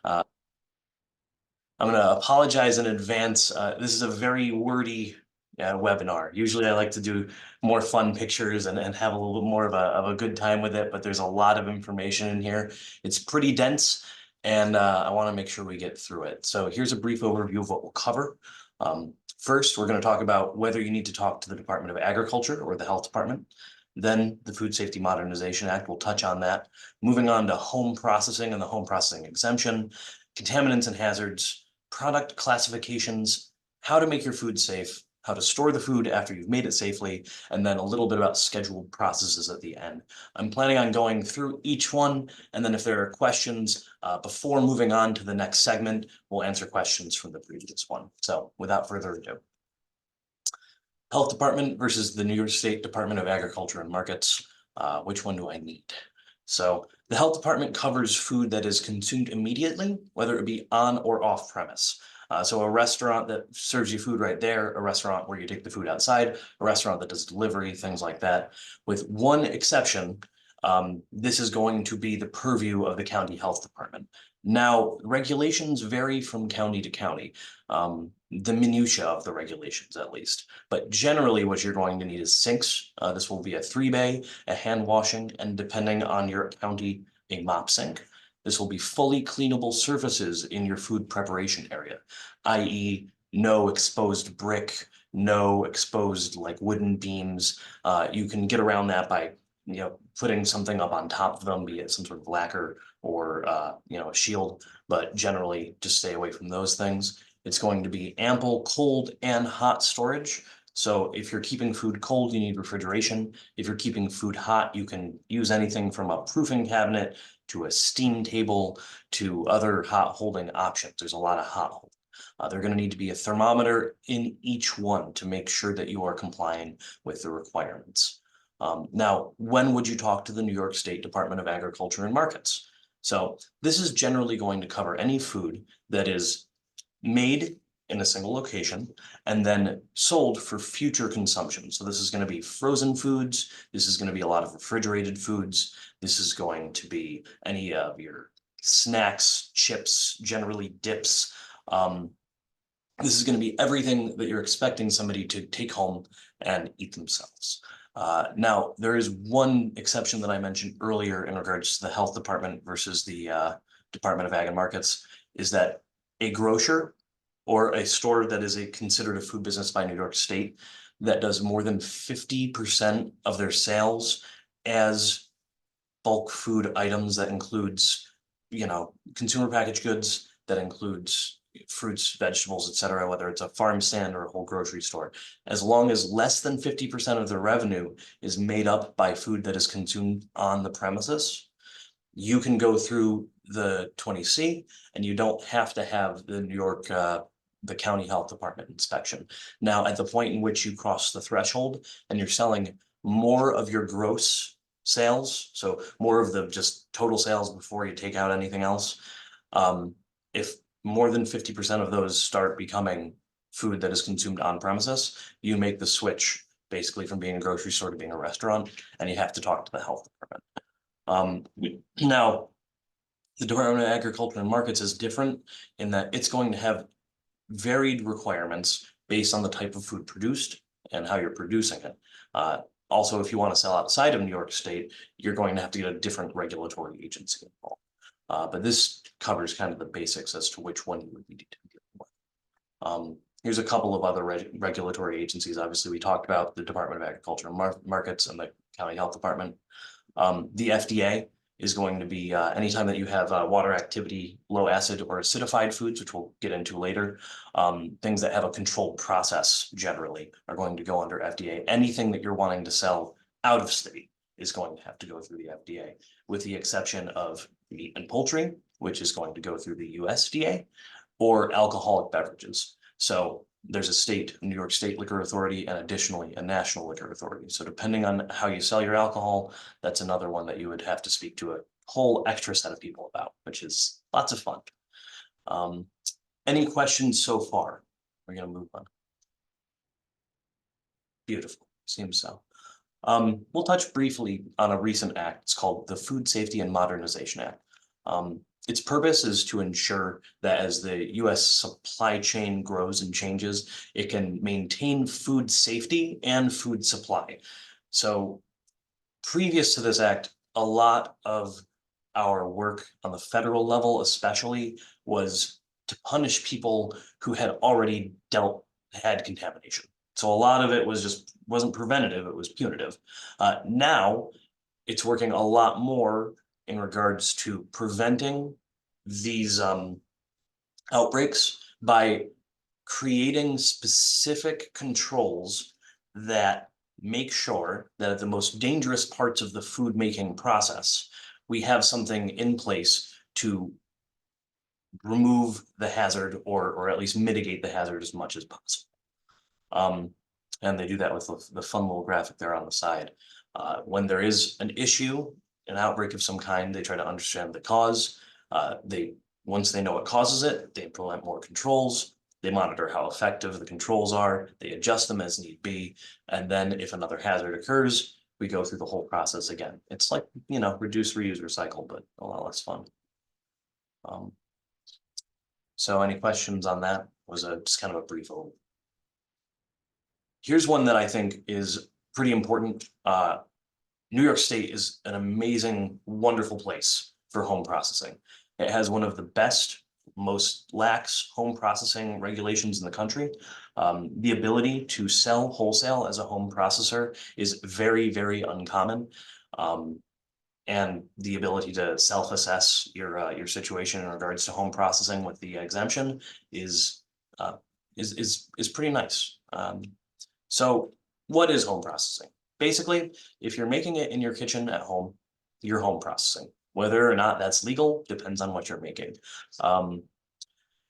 Uh, I'm going to apologize in advance. This is a very wordy webinar. Usually I like to do more fun pictures and have a little bit more of a good time with it, but there's a lot of information in here. It's pretty dense, and I want to make sure we get through it. So here's a brief overview of what we'll cover. First, we're going to talk about whether you need to talk to the Department of Agriculture or the Health Department. Then the Food Safety Modernization Act, we'll touch on that. Moving on to home processing and the home processing exemption, contaminants and hazards, product classifications, how to make your food safe, how to store the food after you've made it safely, and then a little bit about scheduled processes at the end. I'm planning on going through each one, and then if there are questions before moving on to the next segment, we'll answer questions from the previous one. So without further ado. Health Department versus the New York State Department of Agriculture and Markets. Which one do I need? So the Health Department covers food that is consumed immediately, whether it be on or off premise. So a restaurant that serves you food right there, a restaurant where you take the food outside, a restaurant that does delivery, things like that. With one exception, this is going to be the purview of the county health department. Now, regulations vary from county to county, the minutia of the regulations at least. But generally what you're going to need is sinks. This will be a 3-bay, a hand washing, and depending on your county, a mop sink. This will be fully cleanable surfaces in your food preparation area, i.e. no exposed brick, no exposed like wooden beams. You can get around that by putting something up on top of them, be it some sort of lacquer or a shield, but generally just stay away from those things. It's going to be ample cold and hot storage. So if you're keeping food cold, you need refrigeration. If you're keeping food hot, you can use anything from a proofing cabinet to a steam table to other hot holding options. There's a lot of hot hold. They're going to need to be a thermometer in each one to make sure that you are complying with the requirements. Now, when would you talk to the New York State Department of Agriculture and Markets? So this is generally going to cover any food that is made in a single location and then sold for future consumption. So this is going to be frozen foods. This is going to be a lot of refrigerated foods. This is going to be any of your snacks, chips, generally dips. This is going to be everything that you're expecting somebody to take home and eat themselves. Now, there is one exception that I mentioned earlier in regards to the health department versus the Department of Ag and Markets, is that a grocer or a store that is considered a food business by New York State that does more than 50% of their sales as bulk food items, that includes, consumer packaged goods, that includes fruits, vegetables, etc., whether it's a farm stand or a whole grocery store, as long as less than 50% of the revenue is made up by food that is consumed on the premises, you can go through the 20C and you don't have to have the New York, the county health department inspection. Now, at the point in which you cross the threshold and you're selling more of your gross sales, so more of the just total sales before you take out anything else, if more than 50% of those start becoming food that is consumed on premises, you make the switch basically from being a grocery store to being a restaurant, and you have to talk to the health department. Now, the Department of Agriculture and Markets is different in that it's going to have varied requirements based on the type of food produced and how you're producing it. Also, if you want to sell outside of New York State, you're going to have to get a different regulatory agency involved. But this covers kind of the basics as to which one you would need to deal with. Here's a couple of other regulatory agencies. Obviously, we talked about the Department of Agriculture and Markets and the County Health Department. The FDA is going to be anytime that you have water activity, low acid or acidified foods, which we'll get into later, things that have a controlled process generally are going to go under FDA. Anything that you're wanting to sell out of state is going to have to go through the FDA, with the exception of meat and poultry, which is going to go through the USDA, or alcoholic beverages. So there's a state, New York State Liquor Authority, and additionally a national liquor authority. So depending on how you sell your alcohol, that's another one that you would have to speak to a whole extra set of people about, which is lots of fun. Any questions so far? We're going to move on. Beautiful, seems so. We'll touch briefly on a recent act. It's called the Food Safety and Modernization Act. its purpose is to ensure that as the US supply chain grows and changes, it can maintain food safety and food supply. So previous to this act, a lot of our work on the federal level especially was to punish people who had already had contamination. So a lot of it wasn't preventative, it was punitive. Now it's working a lot more in regards to preventing these outbreaks by creating specific controls that make sure that at the most dangerous parts of the food making process, we have something in place to remove the hazard or at least mitigate the hazard as much as possible. And they do that with the fun little graphic there on the side. When there is an issue, an outbreak of some kind, they try to understand the cause. Once they know what causes it, they implement more controls. They monitor how effective the controls are. They adjust them as need be. And then if another hazard occurs, we go through the whole process again. It's like, reduce, reuse, recycle, but a lot less fun. So any questions on that? Was just kind of a brief overview. Here's one that I think is pretty important. New York State is an amazing, wonderful place for home processing. It has one of the best, most lax home processing regulations in the country. The ability to sell wholesale as a home processor is very, very uncommon. And the ability to self-assess your situation in regards to home processing with the exemption is pretty nice. So what is home processing? Basically, if you're making it in your kitchen at home, you're home processing. Whether or not that's legal depends on what you're making.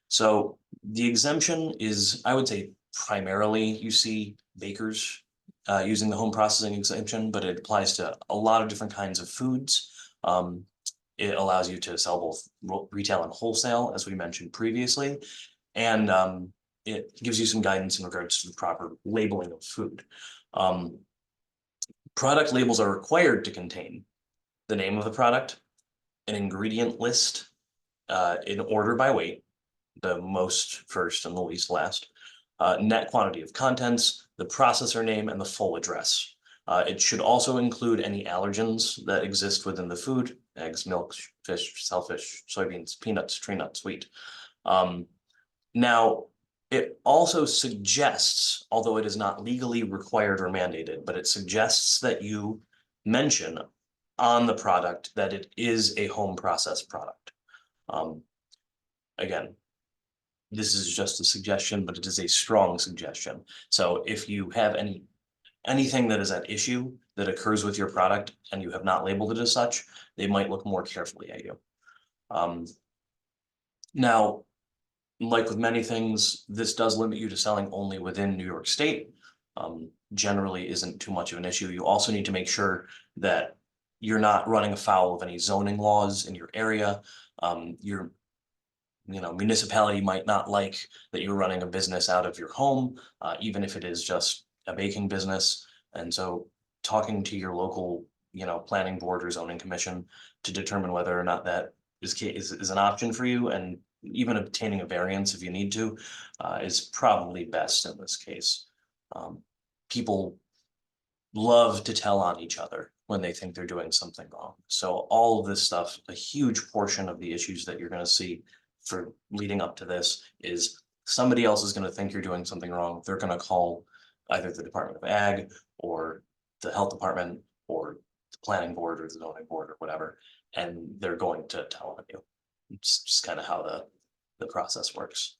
So the exemption is, I would say, primarily you see bakers using the home processing exemption, but it applies to a lot of different kinds of foods. It allows you to sell both retail and wholesale, as we mentioned previously. And it gives you some guidance in regards to the proper labeling of food. Product labels are required to contain the name of the product, an ingredient list in order by weight, the most first and the least last, net quantity of contents, the processor name, and the full address. It should also include any allergens that exist within the food: eggs, milk, fish, shellfish, soybeans, peanuts, tree nuts, wheat. Now, it also suggests, although it is not legally required or mandated, but it suggests that you mention on the product that it is a home processed product. Again, this is just a suggestion, but it is a strong suggestion. So if you have anything that is at issue that occurs with your product and you have not labeled it as such, they might look more carefully at you. Now, like with many things, this does limit you to selling only within New York State. Generally isn't too much of an issue. You also need to make sure that you're not running afoul of any zoning laws in your area. Your municipality might not like that you're running a business out of your home, even if it is just a baking business. And so talking to your local, planning board or zoning commission to determine whether or not that is an option for you, and even obtaining a variance if you need to, is probably best in this case. People love to tell on each other when they think they're doing something wrong. So all of this stuff, a huge portion of the issues that you're going to see for leading up to this is somebody else is going to think you're doing something wrong. They're going to call either the Department of Ag or the health department or the planning board or the zoning board or whatever, and they're going to tell on you. It's just kind of how the process works.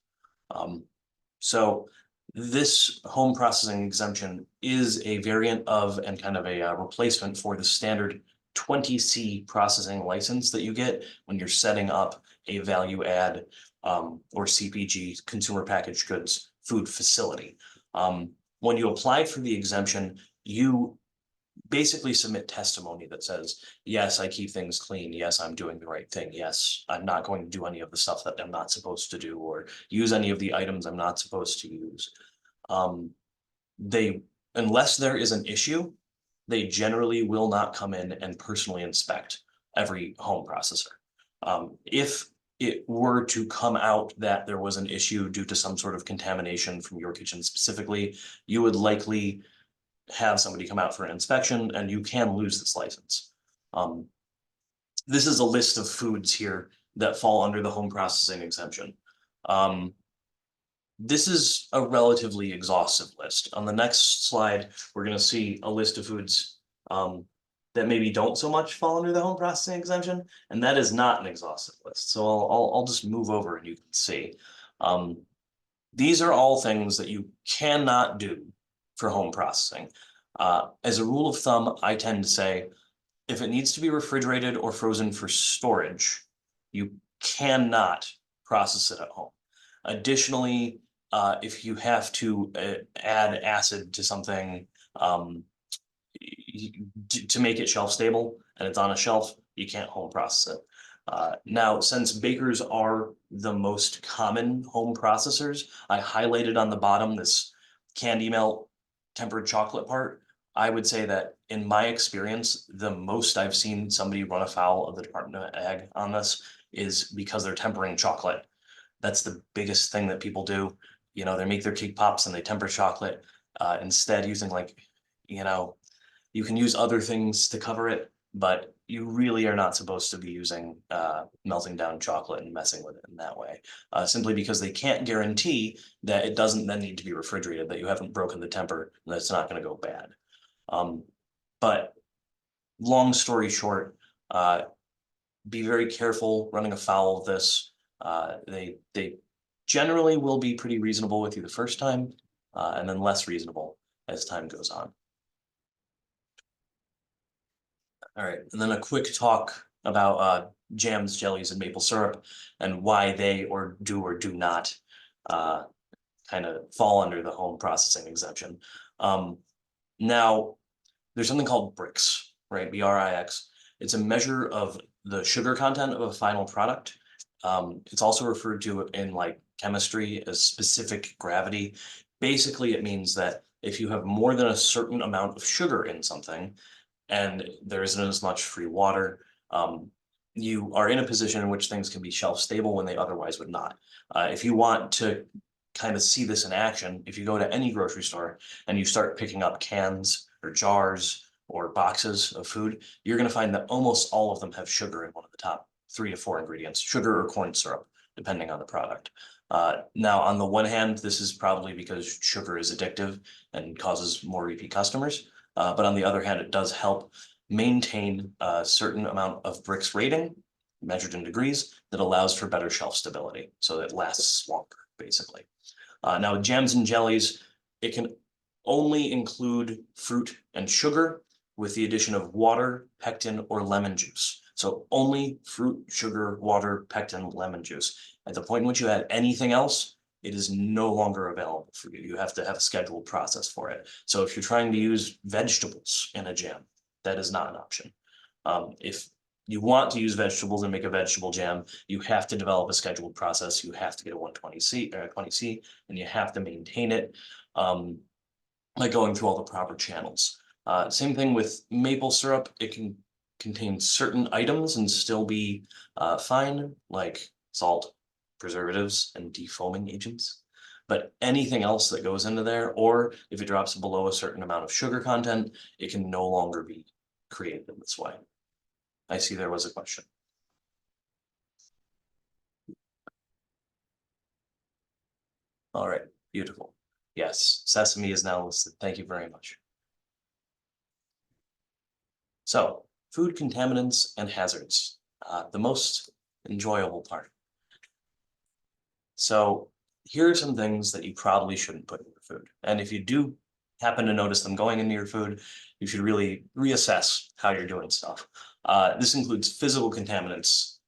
So this home processing exemption is a variant of and kind of a replacement for the standard 20C processing license that you get when you're setting up a value add or CPG, consumer packaged goods food facility. When you apply for the exemption, you basically submit testimony that says, yes, I keep things clean. Yes, I'm doing the right thing. Yes, I'm not going to do any of the stuff that I'm not supposed to do or use any of the items I'm not supposed to use. Unless there is an issue, they generally will not come in and personally inspect every home processor. If it were to come out that there was an issue due to some sort of contamination from your kitchen specifically, you would likely have somebody come out for an inspection and you can lose this license. This is a list of foods here that fall under the home processing exemption. This is a relatively exhaustive list. On the next slide, we're going to see a list of foods that maybe don't so much fall under the home processing exemption, and that is not an exhaustive list. So I'll just move over and you can see. These are all things that you cannot do for home processing. As a rule of thumb, I tend to say, if it needs to be refrigerated or frozen for storage, you cannot process it at home. Additionally, if you have to add acid to something to make it shelf stable and it's on a shelf, you can't home process it. Now, since bakers are the most common home processors, I highlighted on the bottom this candy melt tempered chocolate part. I would say that in my experience, the most I've seen somebody run afoul of the Department of Ag on this is because they're tempering chocolate. That's the biggest thing that people do. You know, they make their cake pops and they temper chocolate instead using you can use other things to cover it, but you really are not supposed to be using melting down chocolate and messing with it in that way, simply because they can't guarantee that it doesn't then need to be refrigerated, that you haven't broken the temper, and that it's not going to go bad. But long story short, be very careful running afoul of this. They generally will be pretty reasonable with you the first time, and then less reasonable as time goes on. All right, and then a quick talk about jams, jellies, and maple syrup, and why they or do not kind of fall under the home processing exemption. Now, there's something called BRIX, right? BRIX. It's a measure of the sugar content of a final product. It's also referred to in like chemistry as specific gravity. Basically, it means that if you have more than a certain amount of sugar in something, and there isn't as much free water, you are in a position in which things can be shelf stable when they otherwise would not. If you want to kind of see this in action, if you go to any grocery store and you start picking up cans or jars or boxes of food, you're going to find that almost all of them have sugar in one of the top 3 to 4 ingredients, sugar or corn syrup, depending on the product. Now, on the one hand, this is probably because sugar is addictive and causes more repeat customers. But on the other hand, it does help maintain a certain amount of BRICS rating, measured in degrees, that allows for better shelf stability, so it lasts longer, basically. Now, with jams and jellies, it can only include fruit and sugar with the addition of water, pectin, or lemon juice. So only fruit, sugar, water, pectin, lemon juice. At the point in which you add anything else, it is no longer available for you. You have to have a scheduled process for it. So if you're trying to use vegetables in a jam, that is not an option. If you want to use vegetables and make a vegetable jam, you have to develop a scheduled process. You have to get a 120C or 20C, and you have to maintain it by going through all the proper channels. Same thing with maple syrup. It can contain certain items and still be fine, like salt, preservatives, and defoaming agents. But anything else that goes into there, or if it drops below a certain amount of sugar content, it can no longer be created in this way. I see there was a question. All right, beautiful. Yes, sesame is now listed. Thank you very much. So, food contaminants and hazards, the most enjoyable part. So here are some things that you probably shouldn't put in your food. And if you do happen to notice them going into your food, you should really reassess how you're doing stuff. This includes physical contaminants,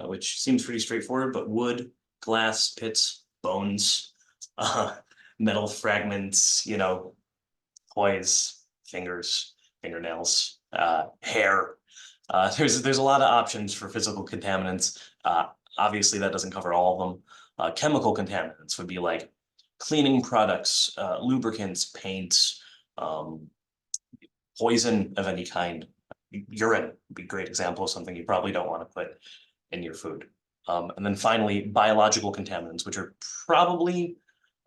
which seems pretty straightforward, but wood, glass, pits, bones, metal fragments, toys, fingers, fingernails, hair. There's a lot of options for physical contaminants. Obviously, that doesn't cover all of them. Chemical contaminants would be like cleaning products, lubricants, paints, poison of any kind. Urine would be a great example of something you probably don't want to put in your food. And then finally, biological contaminants, which are probably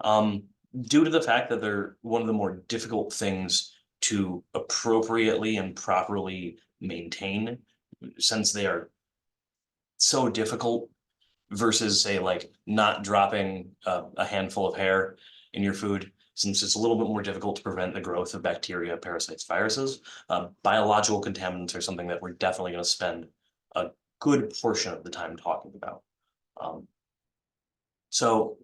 due to the fact that they're one of the more difficult things to appropriately and properly maintain, since they are so difficult versus say like not dropping a handful of hair in your food, since it's a little bit more difficult to prevent the growth of bacteria, parasites, viruses. Biological contaminants are something that we're definitely going to spend a good portion of the time talking about. So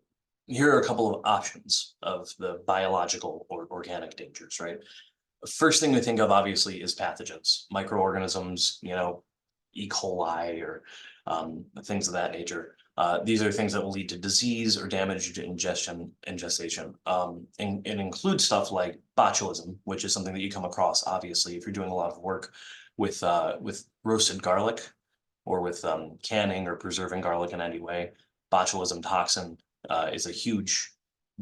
here are a couple of options of the biological or organic dangers, right? First thing to think of obviously is pathogens, microorganisms, E. coli or things of that nature. These are things that will lead to disease or damage to ingestion and gestation. And it includes stuff like botulism, which is something that you come across, obviously, if you're doing a lot of work with roasted garlic or with canning or preserving garlic in any way. Botulism toxin is a huge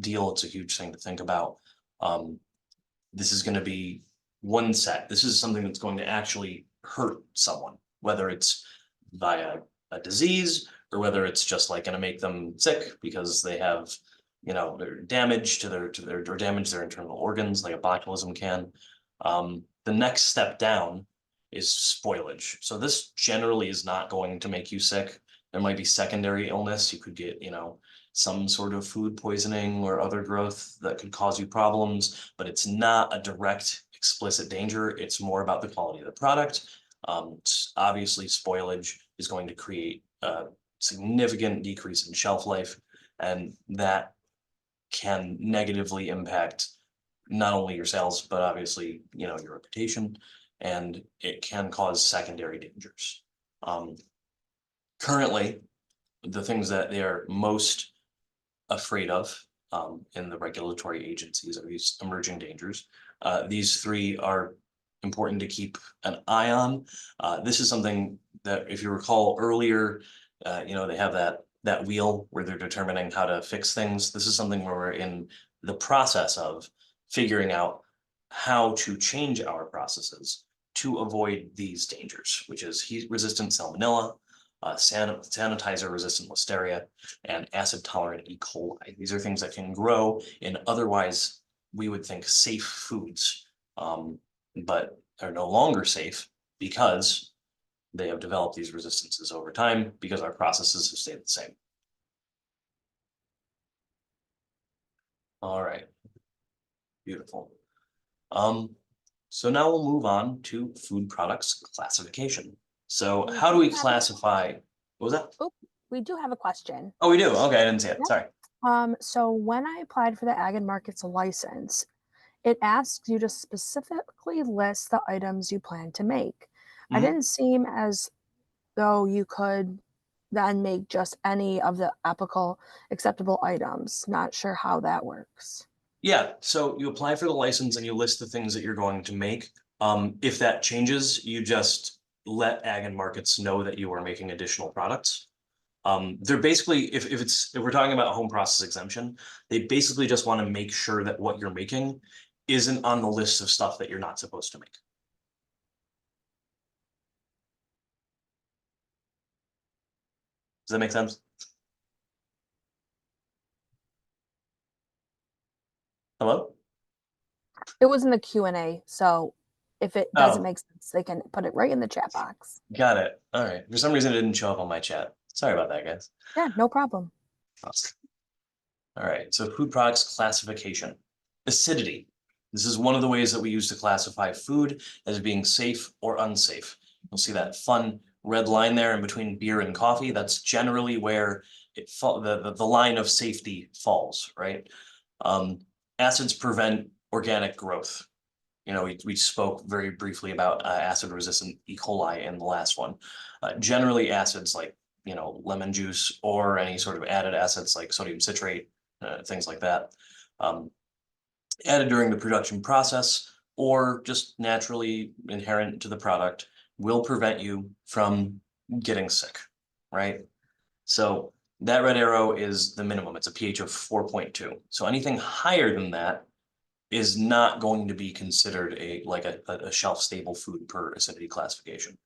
deal. It's a huge thing to think about. This is going to be one set. This is something that's going to actually hurt someone, whether it's via a disease or whether it's just like going to make them sick because they have, their damage to their or damage their internal organs like a botulism can. The next step down is spoilage. So this generally is not going to make you sick. There might be secondary illness. You could get, some sort of food poisoning or other growth that could cause you problems, but it's not a direct explicit danger. It's more about the quality of the product. Obviously, spoilage is going to create a significant decrease in shelf life, and that can negatively impact not only your sales, but obviously, your reputation, and it can cause secondary dangers. Currently, the things that they are most afraid of in the regulatory agencies are these emerging dangers. These three are important to keep an eye on. This is something that, if you recall earlier, they have that wheel where they're determining how to fix things. This is something where we're in the process of figuring out how to change our processes to avoid these dangers, which is heat-resistant salmonella, sanitizer-resistant listeria, and acid-tolerant E. coli. These are things that can grow in otherwise we would think safe foods, but are no longer safe because they have developed these resistances over time because our processes have stayed the same. All right, beautiful. So now we'll move on to food products classification. So how do we classify? What was that? Oh, we do have a question. Oh, we do. Okay, I didn't see it. Yep. Sorry. So when I applied for the Ag and Markets license, it asks you to specifically list the items you plan to make. I didn't seem as though you could then make just any of the applicable acceptable items. Not sure how that works. Yeah, so you apply for the license and you list the things that you're going to make. If that changes, you just let Ag and Markets know that you are making additional products. They're basically, if we're talking about a home process exemption, they basically just want to make sure that what you're making isn't on the list of stuff that you're not supposed to make. Does that make sense? Hello? It was in the Q&A, so if it doesn't make sense, they can put it right in the chat box. Got it. All right. For some reason, it didn't show up on my chat. Sorry about that, guys. Yeah, no problem. Awesome. All right. So food products classification. Acidity. This is one of the ways that we use to classify food as being safe or unsafe. You'll see that fun red line there in between beer and coffee. That's generally where the line of safety falls, right? Acids prevent organic growth. We spoke very briefly about acid-resistant E. coli in the last one. Generally, acids like, lemon juice or any sort of added acids like sodium citrate, things like that, added during the production process or just naturally inherent to the product will prevent you from getting sick, right? So that red arrow is the minimum. It's a pH of 4.2. So anything higher than that is not going to be considered a shelf stable food per acidity classification.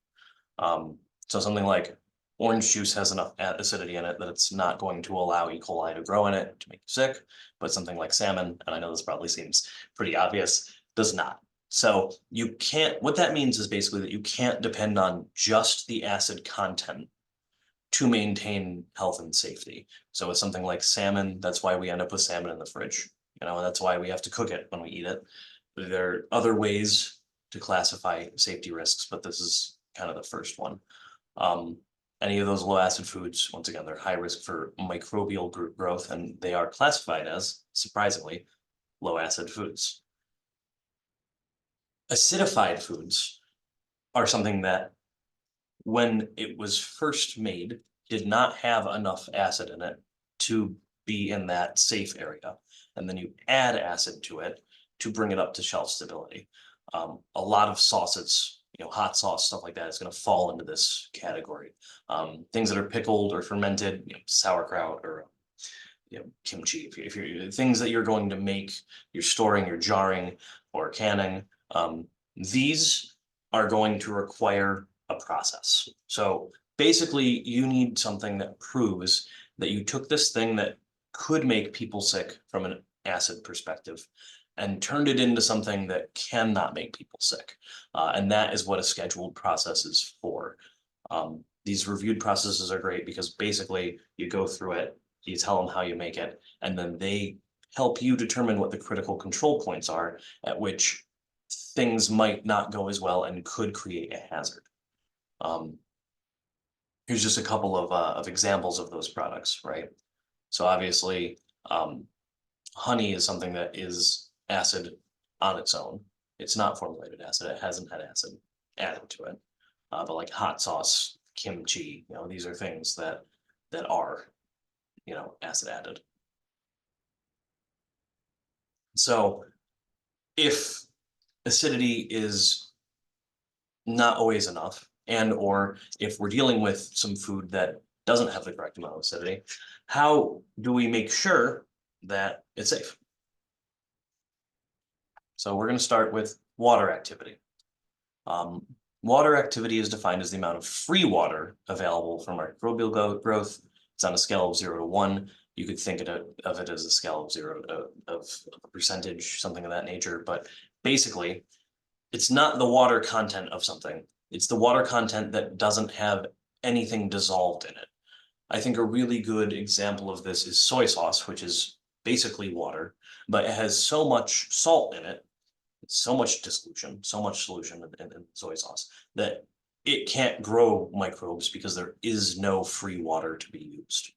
So something like Orange juice has enough acidity in it that it's not going to allow E. coli to grow in it to make you sick, but something like salmon, and I know this probably seems pretty obvious, does not. So you can't, what that means is basically that you can't depend on just the acid content to maintain health and safety. So with something like salmon, that's why we end up with salmon in the fridge. That's why we have to cook it when we eat it. There are other ways to classify safety risks, but this is kind of the first one. Um, any of those low acid foods, once again, they're high risk for microbial growth, and they are classified as, surprisingly, low acid foods. Acidified foods are something that, when it was first made, did not have enough acid in it to be in that safe area. And then you add acid to it to bring it up to shelf stability. A lot of sauces, hot sauce, stuff like that is going to fall into this category. Things that are pickled or fermented, sauerkraut or kimchi. If you're things that you're going to make, you're storing, you're jarring or canning, these are going to require a process. So basically, you need something that proves that you took this thing that could make people sick from an acid perspective and turned it into something that cannot make people sick. And that is what a scheduled process is for. These reviewed processes are great because basically you go through it, you tell them how you make it, and then they help you determine what the critical control points are at which things might not go as well and could create a hazard. Here's just a couple of examples of those products, right? So obviously, honey is something that is acid on its own. It's not formulated acid. It hasn't had acid added to it. But like hot sauce, kimchi, these are things that are, acid added. So if acidity is not always enough, and or if we're dealing with some food that doesn't have the correct amount of acidity, how do we make sure that it's safe? So we're going to start with water activity. Water activity is defined as the amount of free water available for microbial growth. It's on a scale of 0 to 1. You could think of it as a scale of 0 of a percentage, something of that nature. But basically, it's not the water content of something. It's the water content that doesn't have anything dissolved in it. I think a really good example of this is soy sauce, which is basically water, but it has so much salt in it, so much dissolution, so much solution in soy sauce that it can't grow microbes because there is no free water to be used.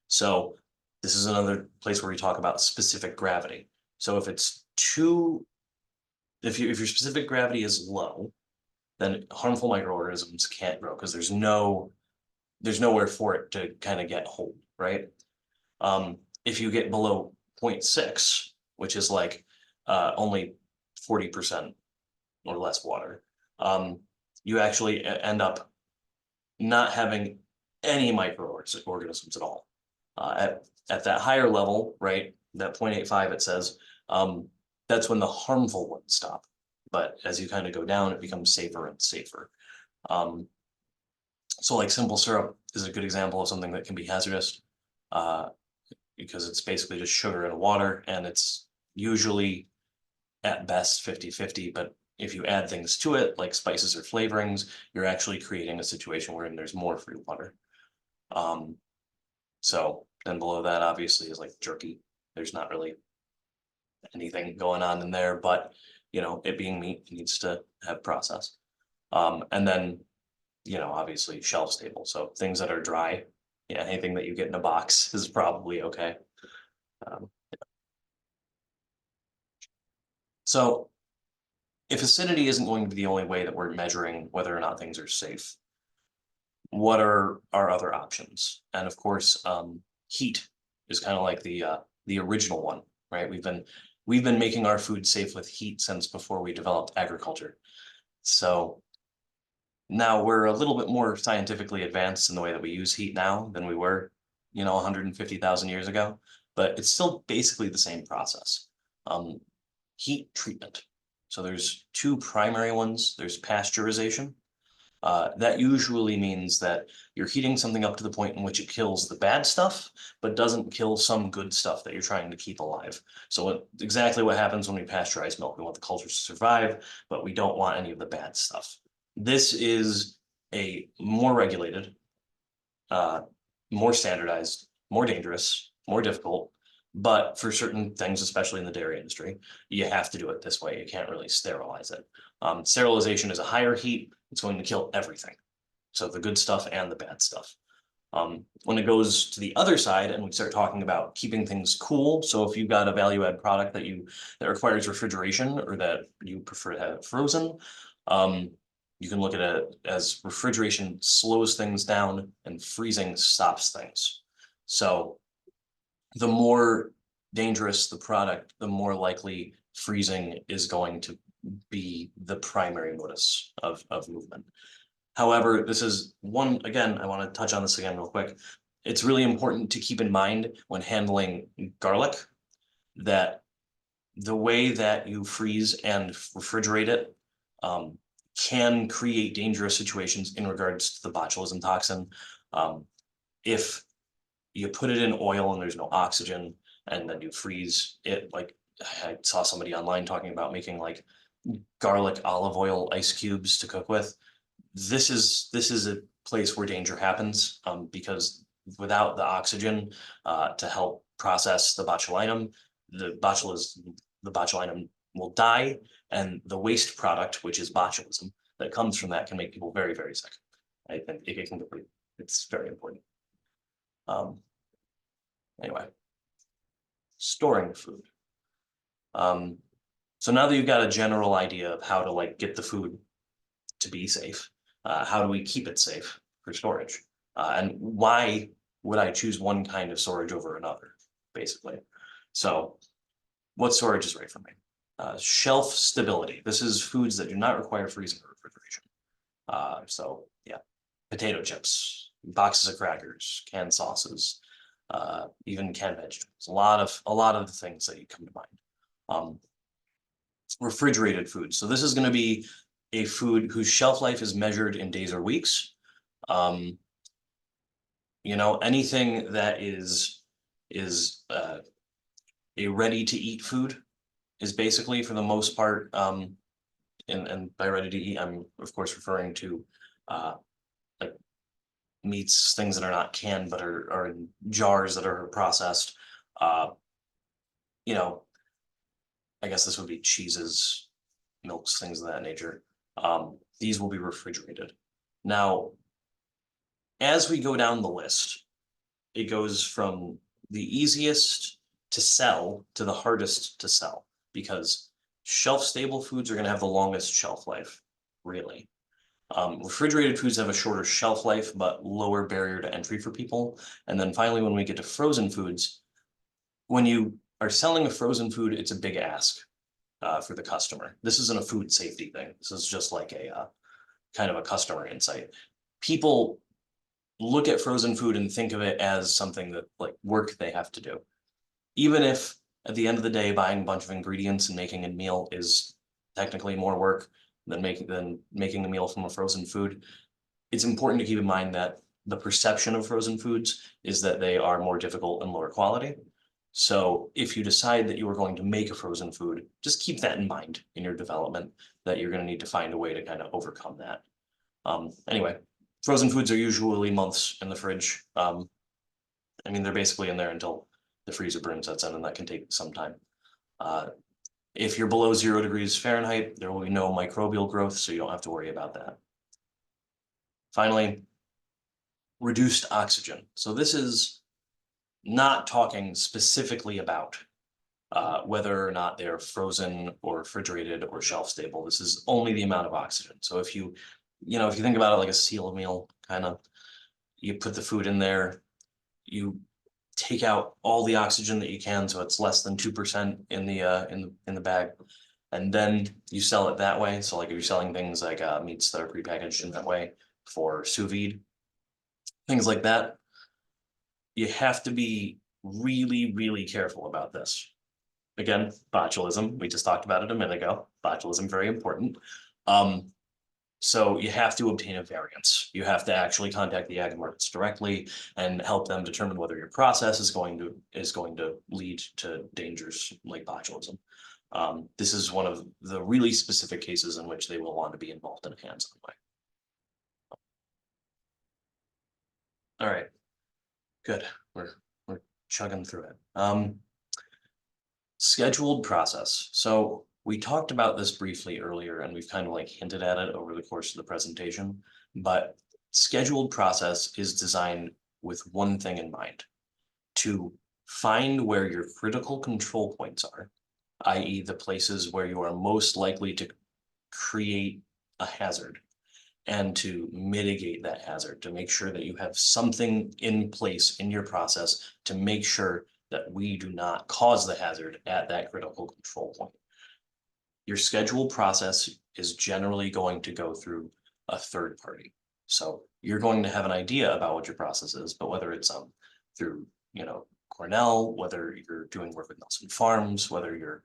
So this is another place where we talk about specific gravity. So if it's too, if your specific gravity is low, then harmful microorganisms can't grow because there's nowhere for it to kind of get hold, right? If you get below 0.6, which is like only 40% or less water, you actually end up not having any microorganisms at all. At that higher level, right, that 0.85, it says, that's when the harmful ones stop. But as you kind of go down, it becomes safer and safer. So like simple syrup is a good example of something that can be hazardous because it's basically just sugar and water, and it's usually at best 50-50, but if you add things to it, like spices or flavorings, you're actually creating a situation wherein there's more free water. So then below that, obviously, is like jerky. There's not really anything going on in there, but it being meat, it needs to have process. And then, obviously shelf stable. So things that are dry, anything that you get in a box is probably okay. So if acidity isn't going to be the only way that we're measuring whether or not things are safe, what are our other options? And of course, heat is kind of like the original one, right? We've been making our food safe with heat since before we developed agriculture. So now we're a little bit more scientifically advanced in the way that we use heat now than we were, 150,000 years ago, but it's still basically the same process. Heat treatment. So there's two primary ones. There's pasteurization, That usually means that you're heating something up to the point in which it kills the bad stuff, but doesn't kill some good stuff that you're trying to keep alive. So exactly what happens when we pasteurize milk. We want the cultures to survive, but we don't want any of the bad stuff. This is a more regulated, more standardized, more dangerous, more difficult. But for certain things, especially in the dairy industry, you have to do it this way. You can't really sterilize it. Sterilization is a higher heat. It's going to kill everything. So the good stuff and the bad stuff. When it goes to the other side and we start talking about keeping things cool, so if you've got a value add product that requires refrigeration or that you prefer to have frozen, you can look at it as refrigeration slows things down and freezing stops things. So the more dangerous the product, the more likely freezing is going to be the primary modus of movement. However, this is one, again, I want to touch on this again real quick. It's really important to keep in mind when handling garlic that the way that you freeze and refrigerate it can create dangerous situations in regards to the botulism toxin. If you put it in oil and there's no oxygen and then you freeze it, like I saw somebody online talking about making like garlic olive oil ice cubes to cook with. This is a place where danger happens because without the oxygen to help process the botulinum, the botulinum will die, and the waste product, which is botulism, that comes from that can make people very, very sick. I think it can get it's very important. Anyway, storing food. So now that you've got a general idea of how to like get the food to be safe, how do we keep it safe for storage? And why would I choose one kind of storage over another, basically? So what storage is right for me? Shelf stability. This is foods that do not require freezing or refrigeration. So yeah, potato chips, boxes of crackers, canned sauces, even canned vegetables. A lot of the things that you come to mind. Refrigerated foods. So this is going to be a food whose shelf life is measured in days or weeks. You know, anything that is a ready to eat food is basically for the most part, and by ready to eat, I'm of course referring to like meats, things that are not canned but are in jars that are processed. You know, I guess this would be cheeses, milks, things of that nature. These will be refrigerated. Now, as we go down the list, it goes from the easiest to sell to the hardest to sell because shelf-stable foods are going to have the longest shelf life, really. Refrigerated foods have a shorter shelf life, but lower barrier to entry for people. And then finally, when we get to frozen foods, when you are selling a frozen food, it's a big ask for the customer. This isn't a food safety thing. This is just like a kind of a customer insight. People look at frozen food and think of it as something that like work they have to do. Even if at the end of the day, buying a bunch of ingredients and making a meal is technically more work than making a meal from a frozen food, it's important to keep in mind that the perception of frozen foods is that they are more difficult and lower quality. So if you decide that you are going to make a frozen food, just keep that in mind in your development, that you're going to need to find a way to kind of overcome that. Anyway, frozen foods are usually months in the fridge. I mean, they're basically in there until the freezer burn sets in, and that can take some time. If you're below 0 degrees Fahrenheit, there will be no microbial growth, so you don't have to worry about that. Finally, reduced oxygen. So this is not talking specifically about whether or not they're frozen or refrigerated or shelf stable. This is only the amount of oxygen. So if you think about it like a seal meal, kind of, you put the food in there, you take out all the oxygen that you can, so it's less than 2% in the bag, and then you sell it that way. So like if you're selling things like meats that are prepackaged in that way for sous vide, things like that, you have to be really, really careful about this. Again, botulism, we just talked about it a minute ago. Botulism, very important. So you have to obtain a variance. You have to actually contact the ag markets directly and help them determine whether your process is going to lead to dangers like botulism. This is one of the really specific cases in which they will want to be involved in a hands-on way. All right, good. We're chugging through it. Scheduled process. So we talked about this briefly earlier, and we've kind of like hinted at it over the course of the presentation, but scheduled process is designed with one thing in mind: to find where your critical control points are, i.e. the places where you are most likely to create a hazard, and to mitigate that hazard, to make sure that you have something in place in your process to make sure that we do not cause the hazard at that critical control point. Your scheduled process is generally going to go through a third party. So you're going to have an idea about what your process is, but whether it's through, Cornell, whether you're doing work with Nelson Farms, whether you're,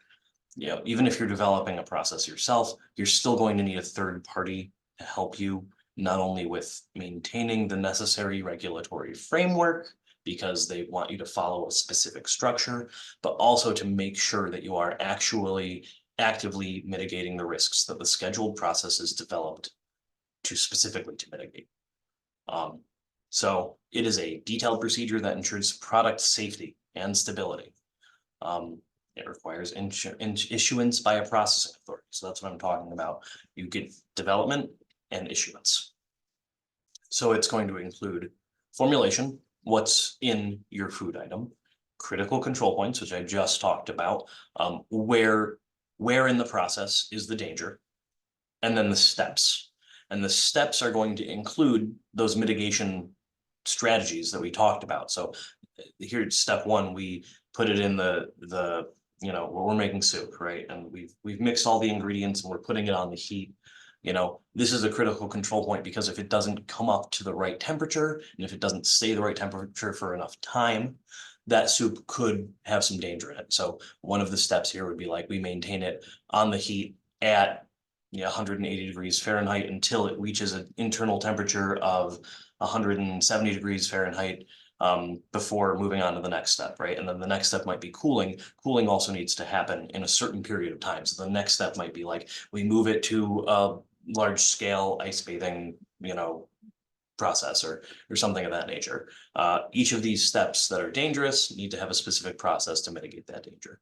even if you're developing a process yourself, you're still going to need a third party to help you, not only with maintaining the necessary regulatory framework, because they want you to follow a specific structure, but also to make sure that you are actually actively mitigating the risks that the scheduled process is developed to specifically to mitigate. So it is a detailed procedure that ensures product safety and stability. It requires issuance by a processing authority. So that's what I'm talking about. You get development and issuance. So it's going to include formulation, what's in your food item, critical control points, which I just talked about, where in the process is the danger, and then the steps. And the steps are going to include those mitigation strategies that we talked about. So here's step one: we put it in the where we're making soup, right? And we've mixed all the ingredients and we're putting it on the heat. This is a critical control point, because if it doesn't come up to the right temperature, and if it doesn't stay the right temperature for enough time, that soup could have some danger in it. So one of the steps here would be like, we maintain it on the heat at 180 degrees Fahrenheit until it reaches an internal temperature of 170 degrees Fahrenheit before moving on to the next step, right? And then the next step might be cooling. Cooling also needs to happen in a certain period of time. So the next step might be like, we move it to a large scale ice bathing, process or something of that nature. Each of these steps that are dangerous need to have a specific process to mitigate that danger.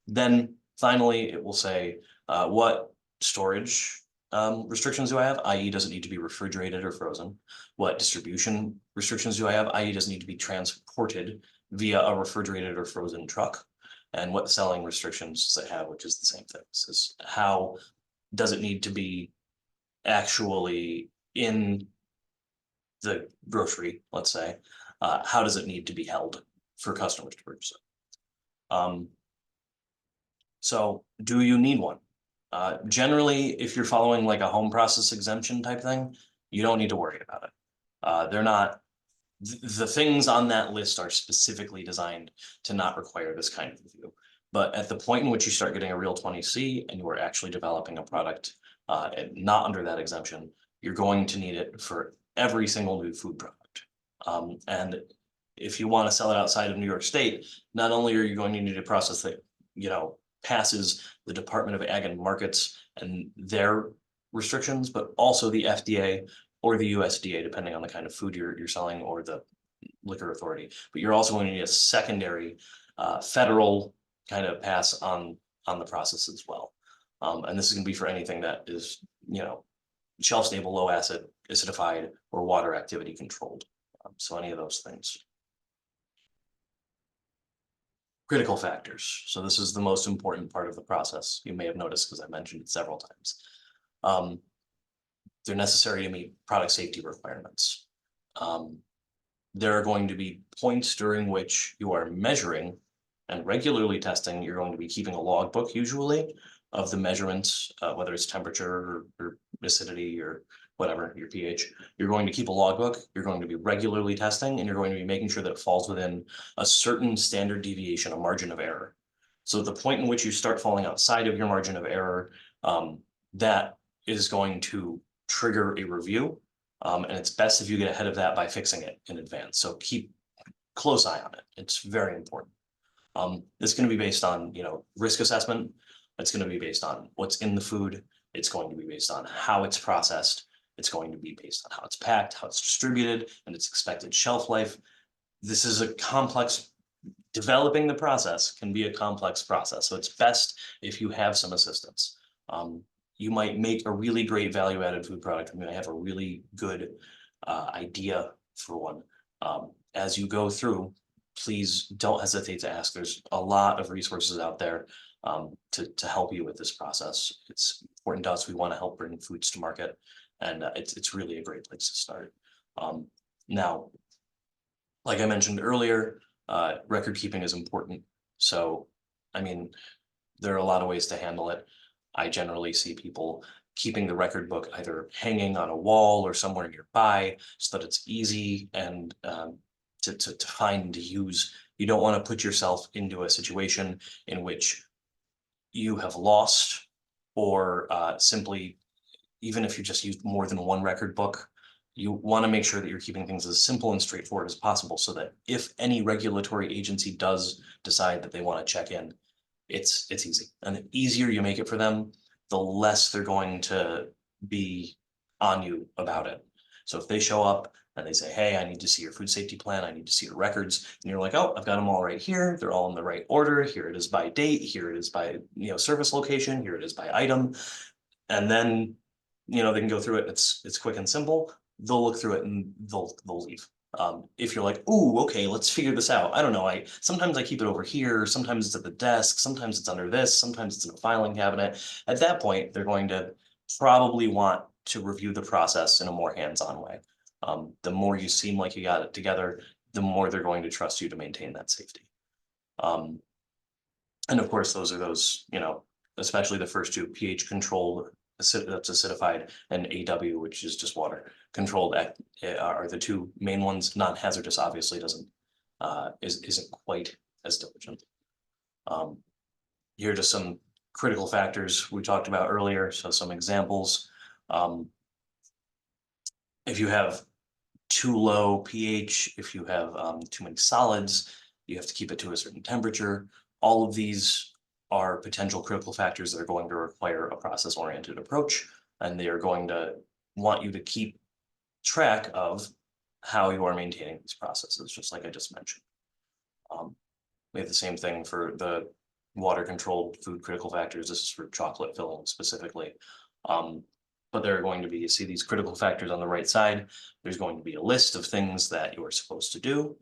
Then finally, it will say what storage restrictions do I have, i.e. does it need to be refrigerated or frozen? What distribution restrictions do I have, i.e. does it need to be transported via a refrigerated or frozen truck? And what selling restrictions does it have, which is the same thing. This is how does it need to be actually in the grocery, let's say, how does it need to be held for customers to purchase it? So do you need one? Generally, if you're following like a home process exemption type thing, you don't need to worry about it. They're not, the things on that list are specifically designed to not require this kind of review. But at the point in which you start getting a real 20C and you are actually developing a product not under that exemption, you're going to need it for every single new food product. And if you want to sell it outside of New York State, not only are you going to need a process that, passes the Department of Ag and Markets and their restrictions, but also the FDA or the USDA, depending on the kind of food you're selling, or the liquor authority. But you're also going to need a secondary federal kind of pass on the process as well. And this is going to be for anything that is, shelf stable, low acid, acidified, or water activity controlled. So any of those things. Critical factors. So this is the most important part of the process. You may have noticed because I mentioned it several times. They're necessary to meet product safety requirements. There are going to be points during which you are measuring and regularly testing. You're going to be keeping a logbook usually of the measurements, whether it's temperature or acidity or whatever, your pH. You're going to keep a logbook, you're going to be regularly testing, and you're going to be making sure that it falls within a certain standard deviation, a margin of error. So the point in which you start falling outside of your margin of error, that is going to trigger a review. And it's best if you get ahead of that by fixing it in advance. So keep close eye on it. It's very important. It's going to be based on, risk assessment. It's going to be based on what's in the food. It's going to be based on how it's processed. It's going to be based on how it's packed, how it's distributed, and its expected shelf life. This is a complex, developing the process can be a complex process. So it's best if you have some assistance. You might make a really great value-added food product. You might have a really good idea for one. As you go through, please don't hesitate to ask. There's a lot of resources out there to help you with this process. It's important to us. We want to help bring foods to market, and it's really a great place to start. Now, like I mentioned earlier, record keeping is important. So, I mean, there are a lot of ways to handle it. I generally see people keeping the record book either hanging on a wall or somewhere nearby so that it's easy and to find and to use. You don't want to put yourself into a situation in which you have lost or simply, even if you just used more than one record book, you want to make sure that you're keeping things as simple and straightforward as possible so that if any regulatory agency does decide that they want to check in, it's easy. And the easier you make it for them, the less they're going to be on you about it. So if they show up and they say, hey, I need to see your food safety plan, I need to see your records, and you're like, oh, I've got them all right here. They're all in the right order. Here it is by date. Here it is by, service location. Here it is by item. And then, they can go through it. It's quick and simple. They'll look through it and they'll leave. If you're like, ooh, okay, let's figure this out. I don't know. Sometimes I keep it over here. Sometimes it's at the desk. Sometimes it's under this. Sometimes it's in a filing cabinet. At that point, they're going to probably want to review the process in a more hands-on way. The more you seem like you got it together, the more they're going to trust you to maintain that safety. And of course, those, especially the first two, pH controlled, that's acidified, and AW, which is just water controlled, are the two main ones. Non-hazardous obviously isn't quite as diligent. Here are just some critical factors we talked about earlier. So some examples. If you have too low pH, if you have too many solids, you have to keep it to a certain temperature. All of these are potential critical factors that are going to require a process-oriented approach, and they are going to want you to keep track of how you are maintaining these processes, just like I just mentioned. We have the same thing for the water-controlled food critical factors. This is for chocolate filling specifically. But there are going to be, see these critical factors on the right side, there's going to be a list of things that you are supposed to do.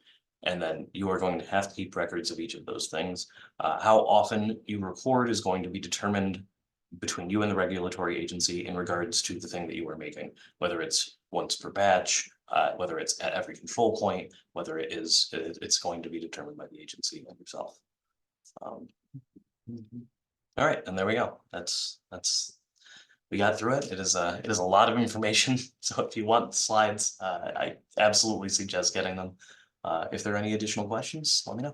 And then you are going to have to keep records of each of those things. How often you record is going to be determined between you and the regulatory agency in regards to the thing that you are making, whether it's once per batch, whether it's at every control point, whether it's going to be determined by the agency and yourself. All right, and there we go. We got through it. It is a lot of information. So if you want the slides, I absolutely suggest getting them. If there are any additional questions, let me know.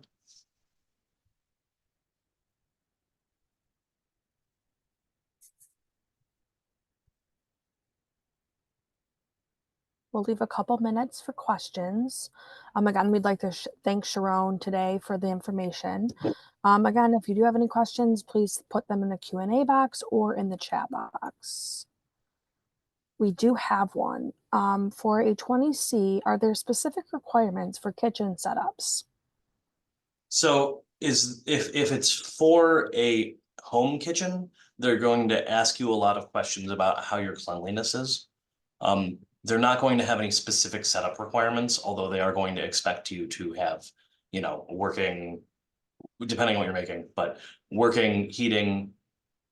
We'll leave a couple minutes for questions. Again, we'd like to thank Sharrone today for the information. Again, if you do have any questions, please put them in the Q&A box or in the chat box. We do have one. For a 20C, are there specific requirements for kitchen setups? So if it's for a home kitchen, they're going to ask you a lot of questions about how your cleanliness is. They're not going to have any specific setup requirements, although they are going to expect you to have, working, depending on what you're making, but working heating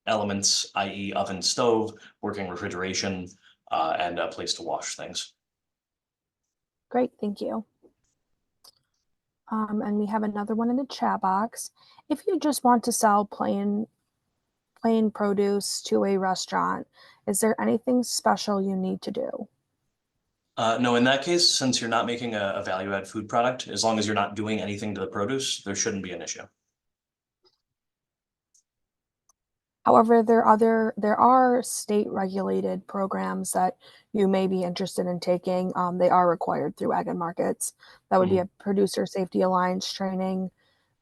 elements, i.e. oven, stove, working refrigeration, and a place to wash things. Great, thank you. And we have another one in the chat box. If you just want to sell plain produce to a restaurant, is there anything special you need to do? No, in that case, since you're not making a value-add food product, as long as you're not doing anything to the produce, there shouldn't be an issue. However, there are state regulated programs that you may be interested in taking. They are required through ag and markets. That would be Mhm. a producer safety alliance training,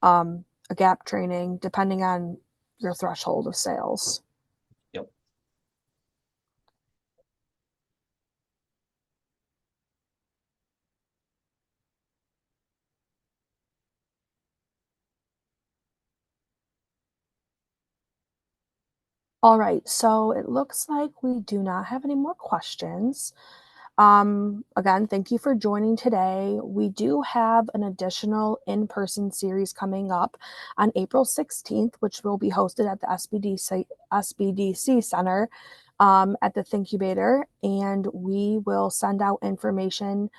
a gap training, depending on your threshold of sales. Yep. All right, so it looks like we do not have any more questions. Again, thank you for joining today. We do have an additional in person series coming up on April 16th, which will be hosted at the SBDC Center at the Thinkubator. And we will send out information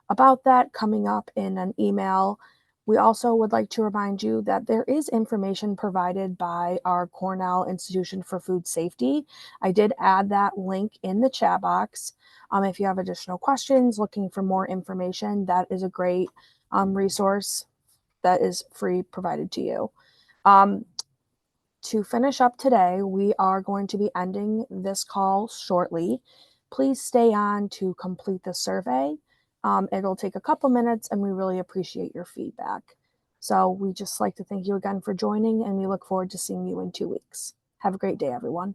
about that coming up in an email. We also would like to remind you that there is information provided by our Cornell Institution for Food Safety. I did add that link in the chat box. If you have additional questions, looking for more information, that is a great resource that is free provided to you. Um, to finish up today, we are going to be ending this call shortly. Please stay on to complete the survey. It'll take a couple minutes and we really appreciate your feedback. So we just like to thank you again for joining and we look forward to seeing you in 2 weeks. Have a great day, everyone.